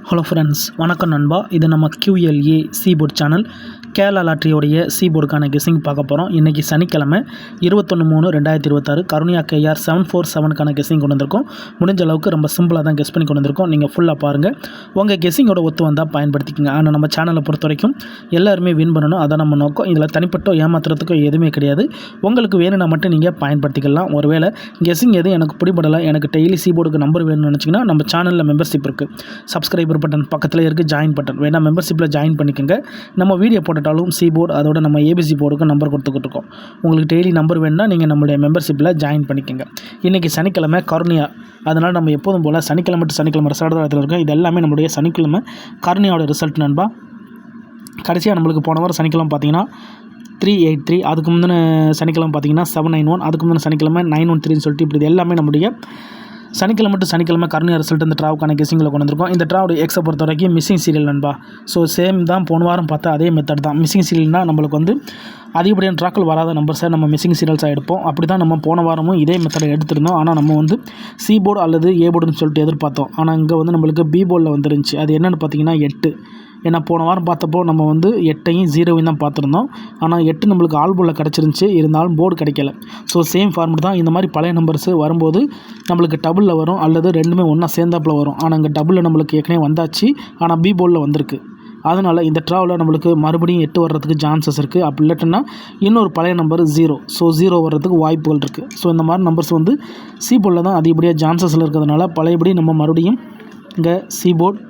Hello friends, வணக்கம் நண்பா. இது நம்ம QLA சீபோர்ட் சேனல். கேரளா லாட்டரியோடைய சீபோர்டுக்கான கெஸ்ஸிங் பார்க்க போகிறோம். இன்றைக்கி சனிக்கிழமை 21/3/2026 கருணியா KR 747க்கான கெஸ்ஸிங் கொண்டு வந்திருக்கோம். முடிஞ்ச அளவுக்கு ரொம்ப சிம்பிளாக தான் கெஸ் பண்ணி கொண்டு வந்திருக்கோம். நீங்கள் ஃபுல்லாக பாருங்கள். உங்கள் கெஸ்ஸிங்கோட ஒத்து வந்தால் பயன்படுத்திக்கங்க. ஆனால் நம்ம சேனலை பொறுத்த வரைக்கும் எல்லாருமே வின் பண்ணணும், அதான் நம்ம நோக்கம். இதில் தனிப்பட்டோ ஏமாத்துறதுக்கோ எதுவுமே கிடையாது. உங்களுக்கு வேணும்னா மட்டும் நீங்கள் பயன்படுத்திக்கலாம். ஒருவேளை கெஸ்ஸிங் எதுவும் எனக்கு பிடிபடலை, எனக்கு டெய்லி சீபோர்டுக்கு நம்பர் வேணும்னு நினச்சிங்கன்னா நம்ம சேனலில் மெம்பர்ஷிப் இருக்குது. சப்ஸ்கிரைபர் பட்டன் பக்கத்தில் இருக்குது, ஜாயின் பட்டன் வேணால் மெம்பர்ஷிப்பில் ஜாயின் பண்ணிக்கோங்க. நம்ம வீடியோ போட்டுட்டாலும் சீபோர்டு அதோட நம்ம ABC போர்டுக்கு நம்பர் கொடுத்துக்கிட்டு இருக்கோம். உங்களுக்கு டெய்லி நம்பர் வேணும்னா நீங்கள் நம்மளுடைய மெம்பர்ஷிப்பில் ஜாயின் பண்ணிக்கோங்க. இன்றைக்கி சனிக்கிழமை கருணியா, அதனால் நம்ம எப்போதும் போல் சனிக்கிழமை டு சனிக்கிழமை ரிசல்ட் இருக்கோம். இது எல்லாமே நம்மளுடைய சனிக்கிழமை கருணியாவோட ரிசல்ட் நண்பா. கடைசியாக நம்மளுக்கு போன வாரம் சனிக்கிழமை பார்த்தீங்கன்னா 383, அதுக்கு முந்தின சனிக்கிழமை பார்த்தீங்கன்னா 791, அதுக்கு முந்தின சனிக்கிழமை 913 சொல்லிட்டு இப்படி இது எல்லாமே நம்முடைய சனிக்கிழமை டு சனிக்கிழமை கருணியா ரிசல்ட் இந்த ட்ராவுக்கான கெஸ்ஸிங்கில் கொண்டு வந்திருக்கோம். இந்த ட்ராவோட எக்ஸை பொறுத்த வரைக்கும் மிஸ்ஸிங் சீரியல் நண்பா. ஸோ சேம் தான், போன வாரம் பார்த்தா அதே மெத்தட் தான். மிஸ்ஸிங் சீரியல்னால் நம்மளுக்கு வந்து அதிகப்படியான ட்ராக்கள் வராத நம்பர்ஸை நம்ம மிஸ்ஸிங் சீரியல்ஸாக எடுப்போம். அப்படி தான் நம்ம போன வாரமும் இதே மெத்தடை எடுத்துருந்தோம். ஆனால் நம்ம வந்து C போர்டு அல்லது A போர்டுன்னு சொல்லிட்டு எதிர்பார்த்தோம். ஆனால் இங்கே வந்து நம்மளுக்கு B போர்டில் வந்துருந்துச்சு. அது என்னென்னு பார்த்தீங்கன்னா 8. ஏன்னா போன வாரம் பார்த்தப்போ நம்ம வந்து 8ஐயும் 0வையும் தான் பார்த்துருந்தோம். ஆனால் 8 நம்மளுக்கு ஆல் போர்டில் கிடச்சிருந்துச்சி, இருந்தாலும் போர்டு கிடைக்கல. ஸோ சேம் ஃபார்மெட் தான். இந்த மாதிரி பழைய நம்பர்ஸ் வரும்போது நம்மளுக்கு டபுளில் வரும் அல்லது ரெண்டுமே ஒன்றா சேர்ந்தாப்பில் வரும். ஆனால் இங்கே டபுளில் நம்மளுக்கு ஏற்கனவே வந்தாச்சு, ஆனால் B போர்டில் வந்திருக்கு. அதனால் இந்த ட்ராவில் நம்மளுக்கு மறுபடியும் 8 வர்றதுக்கு சான்சஸ் இருக்குது. அப்படி இல்லாட்டினா இன்னொரு பழைய நம்பர் 0. ஸோ 0 வர்றதுக்கு வாய்ப்புகள் இருக்குது. ஸோ இந்த மாதிரி நம்பர்ஸ் வந்து C போர்டில் தான் அதிகப்படியாக சான்சஸில் இருக்கிறதுனால பழையபடி நம்ம மறுபடியும் இங்கே C போர்டு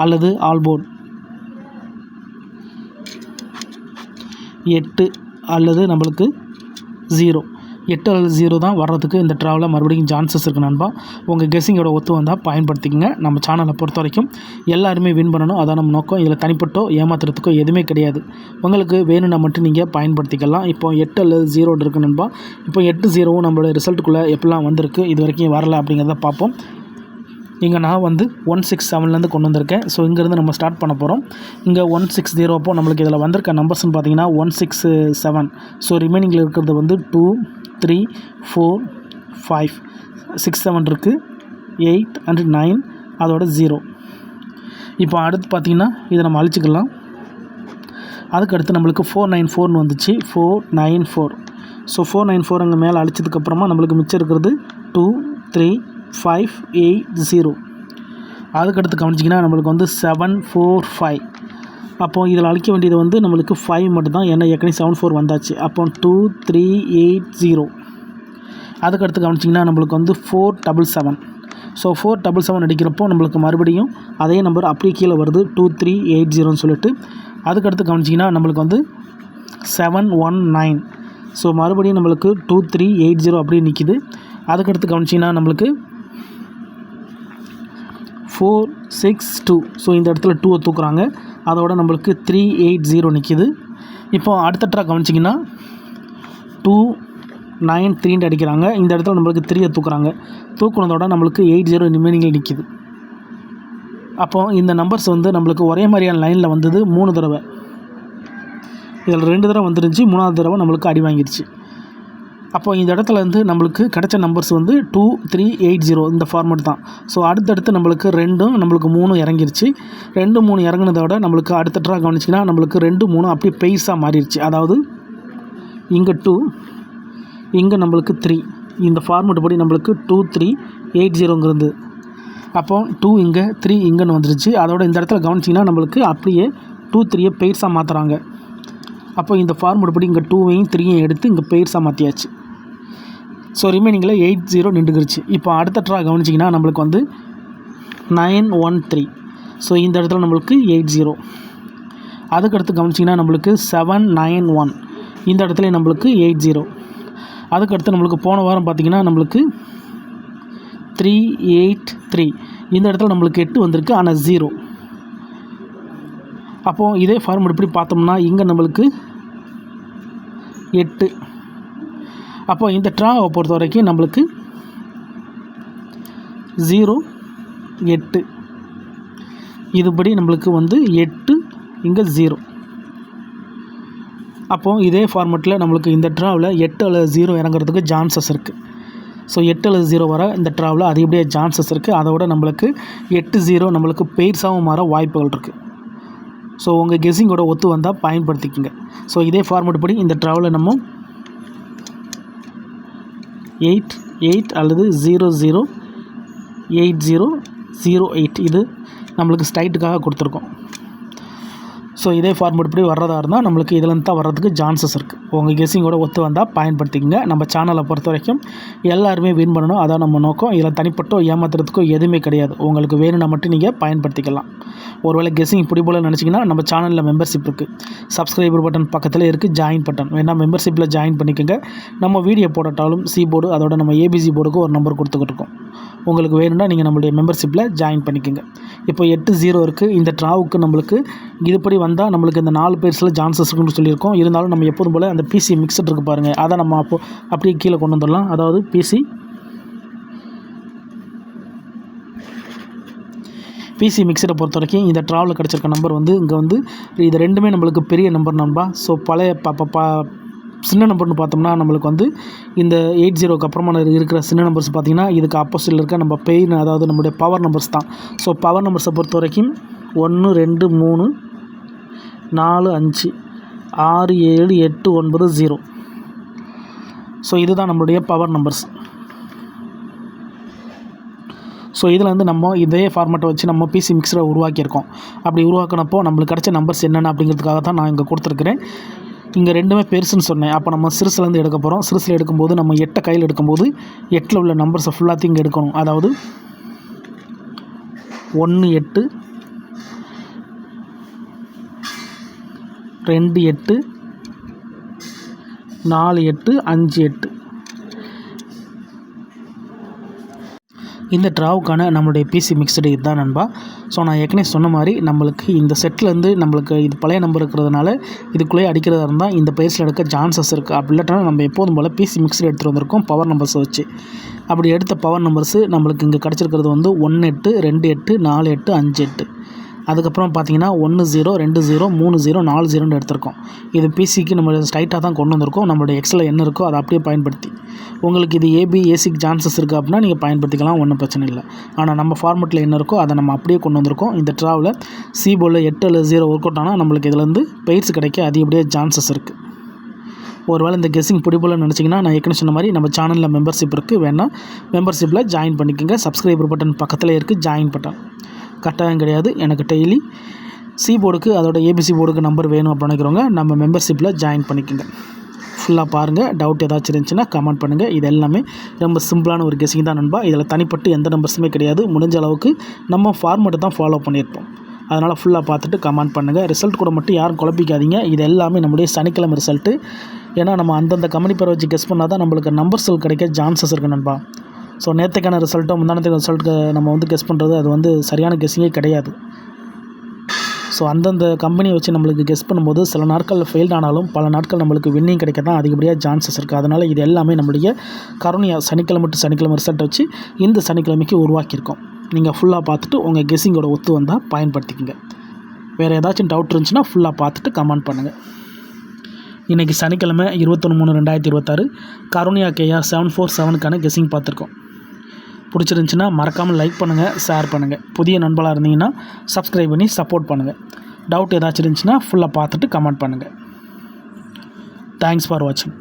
அல்லது ஆல் போர்டு 8 அல்லது நம்மளுக்கு 0, 8 அல்லது 0 தான் வர்றதுக்கு இந்த ட்ராவலில் மறுபடியும் சான்சஸ் இருக்குது நண்பா. உங்கள் கெஸ்ஸிங்கோட ஒத்து வந்தால் பயன்படுத்திக்கங்க. நம்ம சேனலை பொறுத்த வரைக்கும் எல்லாருமே வின் பண்ணணும், அதான் நம்ம நோக்கம். இதில் தனிப்பட்டோ ஏமாத்துறதுக்கோ எதுவுமே கிடையாது. உங்களுக்கு வேணும்னா மட்டும் நீங்கள் பயன்படுத்திக்கலாம். இப்போ 8 அல்லது 0 இருக்குது நண்பா. இப்போ 8 0வும் நம்மளோட ரிசல்ட்டுக்குள்ளே எப்படிலாம் வந்திருக்கு, இது வரைக்கும் வரல அப்படிங்கிறத பார்ப்போம். இங்கே நான் வந்து 167லேருந்து கொண்டு வந்திருக்கேன். ஸோ இங்கேருந்து நம்ம ஸ்டார்ட் பண்ண போகிறோம். இங்கே 160 அப்போ நம்மளுக்கு இதில் வந்திருக்க நம்பர்ஸ்னு பார்த்தீங்கன்னா 167. ஸோ ரிமைனிங்கில் இருக்கிறது வந்து 2 3 4 5 6 7 இருக்குது, 8 and 9 அதோட 0. இப்போ அடுத்து பார்த்திங்கன்னா இதை நம்ம அழிச்சிக்கலாம். அதுக்கு அடுத்து நம்மளுக்கு 494ன்னு வந்துச்சு, 494. ஸோ 494 அங்கே மேலே அழிச்சதுக்கப்புறமா நம்மளுக்கு மிச்சம் இருக்கிறது 2 3 5 8 0. அதுக்கடுத்து கவனிச்சிங்கன்னா நம்மளுக்கு வந்து 7 4 5. அப்போது இதில் அழிக்க வேண்டியது வந்து நம்மளுக்கு 5 மட்டும் தான், ஏன்னா ஏற்கனவே 7 4 வந்தாச்சு. அப்போ 2 3 8 0. அதுக்கடுத்து கவனிச்சிங்கன்னா நம்மளுக்கு வந்து 477. ஸோ 477 அடிக்கிறப்போ நம்மளுக்கு மறுபடியும் அதே நம்பர் அப்படியே கீழே வருது, 2 3 8 0ன்னு சொல்லிட்டு. அதுக்கடுத்து கவனிச்சிங்கன்னா நம்மளுக்கு வந்து 719. ஸோ மறுபடியும் நம்மளுக்கு 2 3 8 0 அப்படியே நிற்கிது. அதுக்கடுத்து கவனிச்சிங்கன்னா நம்மளுக்கு 4 6 2. ஸோ இந்த இடத்துல 2 தூக்குறாங்க, அதோட நம்மளுக்கு 3 8 0 நிற்கிது. இப்போ அடுத்த ட்ரா கவனிச்சிங்கன்னா 2 9 3 அடிக்கிறாங்க. இந்த இடத்துல நம்மளுக்கு 3 தூக்குறாங்க. தூக்குனதோட நம்மளுக்கு 8 0 ரிமைனிங்கில் நிற்கிது. அப்போது இந்த நம்பர்ஸ் வந்து நம்மளுக்கு ஒரே மாதிரியான லைனில் வந்தது 3 தடவை. இதில் 2 தடவை வந்துருந்துச்சு, 3வது தடவை நம்மளுக்கு அடி வாங்கிடுச்சு. அப்போ இந்த இடத்துல வந்து நம்மளுக்கு கிடைச்ச நம்பர்ஸ் வந்து 2 3 8 0 இந்த ஃபார்மெட் தான். ஸோ அடுத்தடுத்து நம்மளுக்கு 2ம் நம்மளுக்கு 3 இறங்கிருச்சு. 2 3 இறங்கினதோட நம்மளுக்கு அடுத்த ட்ரா கவனிச்சிங்கன்னா நம்மளுக்கு 2 3 அப்படியே பெய்ஸாக மாறிடுச்சு. அதாவது இங்கே 2, இங்கே நம்மளுக்கு 3. இந்த ஃபார்மெட் படி நம்மளுக்கு 2 3 8 0ங்கிறது. அப்போ 2 இங்கே 3 இங்கேன்னு வந்துருச்சு. அதோட இந்த இடத்துல கவனிச்சிங்கன்னா நம்மளுக்கு அப்படியே 2 3 பெய்ஸாக மாற்றுறாங்க. அப்போ இந்த ஃபார்மெட் படி இங்கே 2வையும் 3யும் எடுத்து இங்கே பெய்ஸாக மாற்றியாச்சு. ஸோ ரிமைனிங்கில் 8 0 நின்றுக்குருச்சு. இப்போ அடுத்த ட்ரா கவனிச்சிங்கன்னா நம்மளுக்கு வந்து 913. ஸோ இந்த இடத்துல நம்மளுக்கு 8 0. அதுக்கடுத்து கவனிச்சிங்கன்னா நம்மளுக்கு 791. இந்த இடத்துல நம்மளுக்கு 8 0. அதுக்கடுத்து நம்மளுக்கு போன வாரம் பார்த்திங்கன்னா நம்மளுக்கு 383. இந்த இடத்துல நம்மளுக்கு 8 வந்திருக்கு, ஆனால் 0. அப்போது இதே ஃபார்மெட் எப்படி பார்த்தோம்னா இங்கே நம்மளுக்கு 8. அப்போது இந்த ட்ராவை பொறுத்த வரைக்கும் நம்மளுக்கு 0 8 இதுபடி நம்மளுக்கு வந்து 8 இங்கே 0. அப்போது இதே ஃபார்மெட்டில் நம்மளுக்கு இந்த ட்ராவில் 8 அல்லது 0 இறங்குறதுக்கு சான்சஸ் இருக்குது. ஸோ 8 அல்லது 0 வர இந்த ட்ராவில் அதிகப்படியாக சான்சஸ் இருக்குது. அதோட நம்மளுக்கு 8-0 நம்மளுக்கு பெயர்ஸாகவும் மாற வாய்ப்புகள் இருக்குது. ஸோ உங்கள் கெஸ்ஸிங்கோட ஒத்து வந்தால் பயன்படுத்திக்கோங்க. ஸோ இதே ஃபார்மேட் படி இந்த ட்ராவில் நம்ம 8 அல்லது 00 8008 இது நம்மளுக்கு ஸ்ட்ரைட்டுக்காக கொடுத்துருக்கோம். ஸோ இதே ஃபார்மேட் படி வர்றதா இருந்தால் நம்மளுக்கு இதுலேருந்து தான் வர்றதுக்கு சான்சஸ் இருக்குது. உங்கள் கெஸ்ஸிங்கோட ஒத்து வந்தால் பயன்படுத்திக்கங்க. நம்ம சேனலை பொறுத்த வரைக்கும் எல்லாருமே வின் பண்ணணும், அதான் நம்ம நோக்கம். இதில் தனிப்பட்டோ ஏமாத்துறதுக்கோ எதுவுமே கிடையாது. உங்களுக்கு வேணும்னா மட்டும் நீங்கள் பயன்படுத்திக்கலாம். ஒருவேளை கெஸ்ஸிங் இப்படி போல் நினச்சிங்கன்னா நம்ம சேனலில் மெம்பர்ஷிப் இருக்குது. சப்ஸ்கிரைபர் பட்டன் பக்கத்தில் இருக்குது ஜாயின் பட்டன், வேணால் மெம்பர்ஷிப்பில் ஜாயின் பண்ணிக்கோங்க. நம்ம வீடியோ போடட்டாலும் சி போர்டு அதோட நம்ம ஏபிசி போர்டுக்கு ஒரு நம்பர் கொடுத்துக்கிட்டு இருக்கோம். உங்களுக்கு வேணும்னா நீங்கள் நம்மளுடைய மெம்பர்ஷிப்பில் ஜாயின் பண்ணிக்கோங்க. இப்போ 8-0 இருக்குது. இந்த ட்ராவுக்கு நம்மளுக்கு இதுபடி வந்தால் நம்மளுக்கு இந்த 4 பேர்ஸில் சான்சஸ் இருக்குன்னு சொல்லியிருக்கோம். இருந்தாலும் நம்ம எப்போதும் போல் அந்த பிசி மிக்சட் இருக்குது பாருங்கள், அதை நம்ம அப்படியே கீழே கொண்டு வந்துடலாம். அதாவது பிசி மிக்சரை பொறுத்த வரைக்கும் இந்த ட்ராவில் கிடச்சிருக்க நம்பர் வந்து இங்கே வந்து இது ரெண்டுமே நம்மளுக்கு பெரிய நம்பர் நண்பா. ஸோ பழைய சின்ன நம்பர்னு பார்த்தோம்னா நம்மளுக்கு வந்து இந்த 80க்கு அப்புறமா இருக்கிற சின்ன நம்பர்ஸ் பார்த்திங்கன்னா இதுக்கு ஆப்போசிட்டில் இருக்க நம்ம பெயின், அதாவது நம்மளுடைய பவர் நம்பர்ஸ் தான். ஸோ பவர் நம்பர்ஸை பொறுத்த வரைக்கும் 1 2 3 4 5 6 7 8 9 0. ஸோ இதுதான் நம்மளுடைய பவர் நம்பர்ஸ். ஸோ இதில் வந்து நம்ம இதே ஃபார்மேட்டை வச்சு நம்ம பிசி மிக்சரை உருவாக்கியிருக்கோம். அப்படி உருவாக்கினப்போ நம்மளுக்கு கிடைச்ச நம்பர்ஸ் என்னென்ன அப்படிங்கிறதுக்காக தான் நான் இங்கே கொடுத்துருக்குறேன். இங்கே ரெண்டுமே பெருசுன்னு சொன்னேன். அப்போ நம்ம சிறுசுலேருந்து எடுக்க போகிறோம். சிறுசில் எடுக்கும்போது நம்ம 8 கையில் எடுக்கும்போது 8ல் உள்ள நம்பர்ஸை ஃபுல்லாத்தையும் இங்கே எடுக்கணும். அதாவது 1 8 2 8 4 8 5 8. இந்த ட்ராவுக்கான நம்மளுடைய பிசி மிக்சடு இதுதான் நண்பா. ஸோ நான் ஏற்கனவே சொன்ன மாதிரி நம்மளுக்கு இந்த செட்லேருந்து நம்மளுக்கு இது பழைய நம்பர் இருக்கிறதுனால இதுக்குள்ளேயே அடிக்கிறதா இருந்தால் இந்த பயிற்சியில் எடுக்க சான்சஸ் இருக்குது. அப்படி இல்லாட்டா நம்ம எப்போதும் போல் பிசி மிக்சடு எடுத்துகிட்டு வந்திருக்கோம் பவர் நம்பர்ஸை வச்சு. அப்படி எடுத்த பவர் நம்பர்ஸு நம்மளுக்கு இங்கே கிடச்சிருக்கிறது வந்து 1 8 2 8 4 8 5 8. அதுக்கப்புறம் பார்த்தீங்கன்னா 1 0 2 0 3 0 4 0ன்னு எடுத்திருக்கோம். இது பிசிக்கு நம்ம ஸ்ட்ரைட்டாக தான் கொண்டு வந்திருக்கோம். நம்மளுடைய எக்ஸில் என்ன இருக்கோ அதை அப்படியே பயன்படுத்தி உங்களுக்கு இது ஏசிக்கு சான்சஸ் இருக்குது அப்படின்னா நீங்கள் பயன்படுத்திக்கலாம், ஒன்றும் பிரச்சனை இல்லை. ஆனால் நம்ம ஃபார்மெட்டில் என்ன இருக்கோ அதை நம்ம அப்படியே கொண்டு வந்திருக்கோம். இந்த ட்ராவில் சி போர்டில் 8 அல்லது 0 ஒர்க் அவுட் ஆனால் நம்மளுக்கு இதுலேருந்து பயிற்சி கிடைக்க அதிகப்படியாக சான்சஸ் இருக்குது. ஒருவேளை இந்த கெஸ்ஸிங் பிடிப்பலன்னு நினச்சிங்கன்னா நான் ஏற்கனவே சொன்ன மாதிரி நம்ம சேனலில் மெம்பர்ஷிப் இருக்குது, வேணால் மெம்பர்ஷிப்பில் ஜாயின் பண்ணிக்கோங்க. சப்ஸ்கிரைபர் பட்டன் பக்கத்தில் இருக்குது ஜாயின் பட்டன், கட்டாயம் கிடையாது. எனக்கு டெய்லி சி போர்டுக்கு அதோட ஏபிசி போர்டுக்கு நம்பர் வேணும் அப்படின்னு நினைக்கிறவங்க நம்ம மெம்பர்ஷிப்பில் ஜாயின் பண்ணிக்கோங்க. ஃபுல்லாக பாருங்கள். டவுட் ஏதாச்சும் இருந்துச்சுன்னா கமெண்ட் பண்ணுங்கள். இது எல்லாமே ரொம்ப சிம்பிளான ஒரு கெஸ்ஸிங் தான் நண்பா. இதில் தனிப்பட்டு எந்த நம்பர்ஸுமே கிடையாது. முடிஞ்ச அளவுக்கு நம்ம ஃபார்மேட்டை தான் ஃபாலோ பண்ணியிருப்போம். அதனால் ஃபுல்லாக பார்த்துட்டு கமெண்ட் பண்ணுங்கள். ரிசல்ட் கூட மட்டும் யாரும் குழப்பிக்காதீங்க. இது எல்லாமே நம்முடைய சனிக்கிழமை ரிசல்ட்டு. ஏன்னா நம்ம அந்தந்த கம்பெனி பேரை வச்சு கெஸ் பண்ணால் தான் நம்மளுக்கு நம்பர்ஸ்கள் கிடைக்க சான்சஸ் இருக்குது நண்பா. ஸோ நேற்றுக்கான ரிசல்ட்டோ முந்தானத்துக்கு ரிசல்ட்டுக்கு நம்ம வந்து கெஸ் பண்ணுறது அது வந்து சரியான கெஸ்ஸிங்கே கிடையாது. ஸோ அந்தந்த கம்பெனியை வச்சு நம்மளுக்கு கெஸ் பண்ணும்போது சில நாட்களில் ஃபெயில்ட் ஆனாலும் பல நாட்கள் நம்மளுக்கு வின்னிங் கிடைக்க தான் அதிகப்படியாக சான்சஸ் இருக்குது. அதனால் இது எல்லாமே நம்மளுடைய கருணையா சனிக்கிழமை டு சனிக்கிழமை ரிசல்ட்டை வச்சு இந்த சனிக்கிழமைக்கு உருவாக்கியிருக்கோம். நீங்கள் ஃபுல்லாக பார்த்துட்டு உங்கள் கெஸ்ஸிங்கோட ஒத்து வந்தால் பயன்படுத்திக்கங்க. வேறு ஏதாச்சும் டவுட் இருந்துச்சுன்னா ஃபுல்லாக பார்த்துட்டு கமெண்ட் பண்ணுங்கள். இன்றைக்கி சனிக்கிழமை 21/3/2026 கருணையா கேஆர் 747க்கான கெஸ்ஸிங் பார்த்துருக்கோம். பிடிச்சிருந்துச்சின்னா மறக்காமல் லைக் பண்ணுங்கள், ஷேர் பண்ணுங்கள். புதிய நண்பர்களாக இருந்தீங்கன்னா சப்ஸ்கிரைப் பண்ணி சப்போர்ட் பண்ணுங்கள். டவுட் ஏதாச்சும் இருந்துச்சுன்னா ஃபுல்லாக பார்த்துட்டு கமெண்ட் பண்ணுங்கள். தேங்க்ஸ் ஃபார் வாட்சிங்.